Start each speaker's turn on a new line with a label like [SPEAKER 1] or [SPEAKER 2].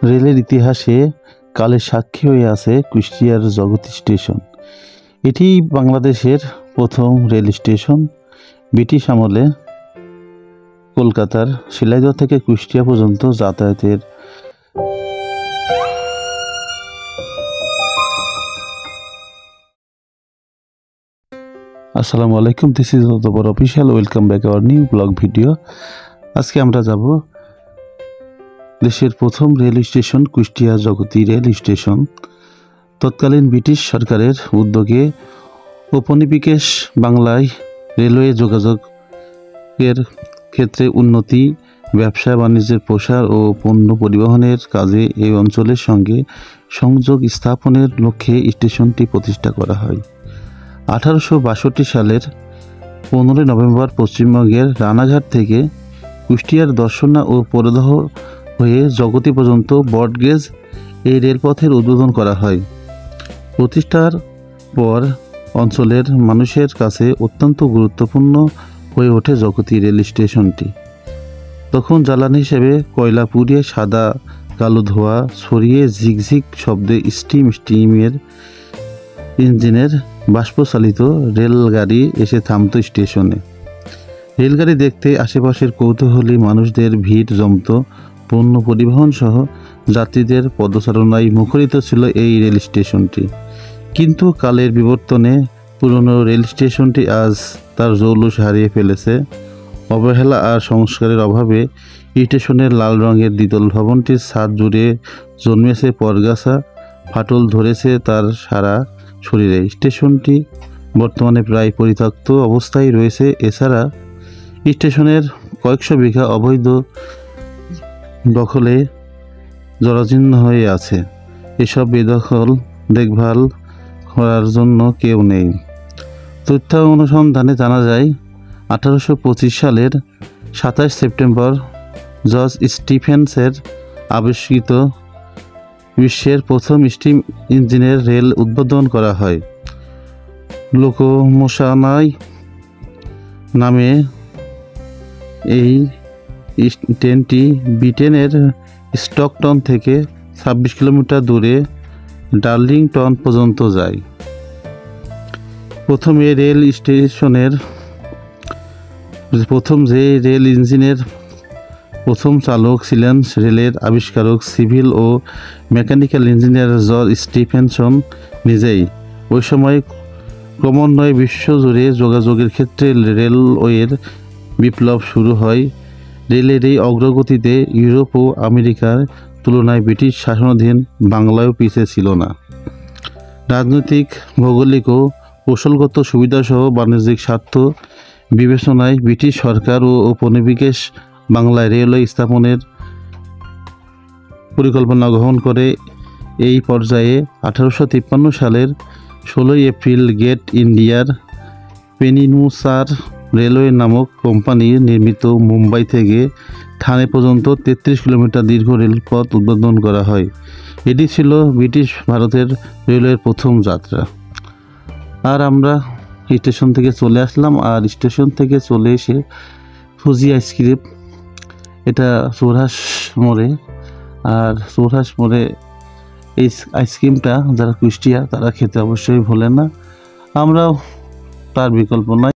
[SPEAKER 1] রেলের ইতিহাসে কালের সাক্ষী হয়ে আছে কুষ্টিয়ার জগতী স্টেশন। এটি বাংলাদেশের প্রথম রেল স্টেশন। ব্রিটিশ আমলে কলকাতার শিলাইদহ থেকে কুষ্টিয়া পর্যন্ত যাতায়াতের আসসালামু আলাইকুম, দিস ইজ অতপর official. Welcome back our new blog video. আজকে আমরা যাব দেশের প্রথম rail station Kushtia Jagati rail station. তৎকালীন ব্রিটিশ সরকারের উদ্যোগে ঔপনিবেশিক বাংলায় রেলওয়ে যোগাযোগের ক্ষেত্রে উন্নতি, ব্যবসা বাণিজ্যের প্রসার ও পণ্য পরিবহনের কাজে এই অঞ্চলের সঙ্গে সংযোগ স্থাপনের লক্ষ্যে স্টেশনটি প্রতিষ্ঠা করা হয়। 1862 সালের 15 নভেম্বর পশ্চিমবঙ্গের রানাঘাট থেকে কুষ্টিয়ার দর্শনা ও পরদহ হয়ে জগতী পর্যন্ত ব্রডগেজ এই রেলপথের উদ্বোধন করা হয়। প্রতিষ্ঠার পর অঞ্চলের মানুষের কাছে অত্যন্ত গুরুত্বপূর্ণ হয়ে ওঠে জগতী রেল স্টেশনটি। তখন জ্বালানি হিসেবে কয়লা পুড়িয়ে সাদা কালো ধোঁয়া ছড়িয়ে ঝিকঝিক শব্দে স্টিমের ইঞ্জিনের বাষ্পচালিত রেলগাড়ি এসে থামত স্টেশনে। রেলগাড়ি দেখতে আশেপাশের কৌতূহলী মানুষদের ভিড় জমত। পণ্য পরিবহন সহ যাত্রীদের পদচারণায় মুখরিত ছিল এই রেল স্টেশনটি। কিন্তু কালের বিবর্তনে পুরনো রেল স্টেশনটি আজ তার জৌলুস হারিয়ে ফেলেছে। অবহেলা আর সংস্কারের অভাবে স্টেশনের লাল রঙের দ্বিতল ভবনটির ছাদ জুড়ে জন্মেছে পরগাছা, ফাটল ধরেছে তার সারা শরীরে। স্টেশনটি বর্তমানে প্রায় পরিত্যক্ত অবস্থায় রয়েছে। এছাড়া স্টেশনের কয়েকশো বিঘা অবৈধ দখলে জরাজীর্ণ হয়ে আছে। এসব বেদখল দেখভাল করার জন্য কেউ নেই। তথ্য অনুসন্ধানে জানা যায় 1825 সালের 27 সেপ্টেম্বর জর্জ স্টিফেন্সের আবিষ্কৃত বিশ্বের প্রথম স্টিম ইঞ্জিনের রেল উদ্বোধন করা হয়। লোকোমোশনাই নামে এই ট্রেনটি ব্রিটেনের স্টকটন থেকে 26 কিলোমিটার দূরে ডার্লিংটন পর্যন্ত যায়। প্রথম রেল ইঞ্জিনের প্রথম চালক ছিলেন রেলের আবিষ্কারক সিভিল ও মেকানিক্যাল ইঞ্জিনিয়ার জর্জ স্টিফেনসন নিজেই। ওই সময় ক্রমান্বয়ে বিশ্বজুড়ে যোগাযোগের ক্ষেত্রে রেলওয়ের বিপ্লব শুরু হয়। রেলের এই অগ্রগতিতে ইউরোপ ও আমেরিকার তুলনায় ব্রিটিশ শাসনাধীন বাংলায়ও পিছিয়ে ছিল না। রাজনৈতিক, ভৌগোলিক ও কৌশলগত সুবিধাসহ বাণিজ্যিক স্বার্থ বিবেচনায় ব্রিটিশ সরকার ও ঔপনিবেশিক বাংলায় রেলওয়ে স্থাপনের পরিকল্পনা গ্রহণ করে। এই পর্যায়ে 1853 সালের 16 এপ্রিল গেট ইন্ডিয়ার পেনিনসুলার রেলওয়ে নামক কোম্পানি নির্মিত মুম্বাই থেকে ঠানে পর্যন্ত 33 কিলোমিটার দীর্ঘ রেলপথ উদ্বোধন করা হয়। এটি ছিল ব্রিটিশ ভারতের রেলওয়ের প্রথম যাত্রা। আর আমরা স্টেশন থেকে চলে আসলাম। আর স্টেশন থেকে চলে এসে ফুজি আইসক্রিম, এটা চৌরাস মোড়ে। আর চৌরাস মোড়ে এই আইসক্রিমটা যারা কুষ্টিয়া তারা খেতে অবশ্যই ভোলে না। আমরাও তার বিকল্প নয়।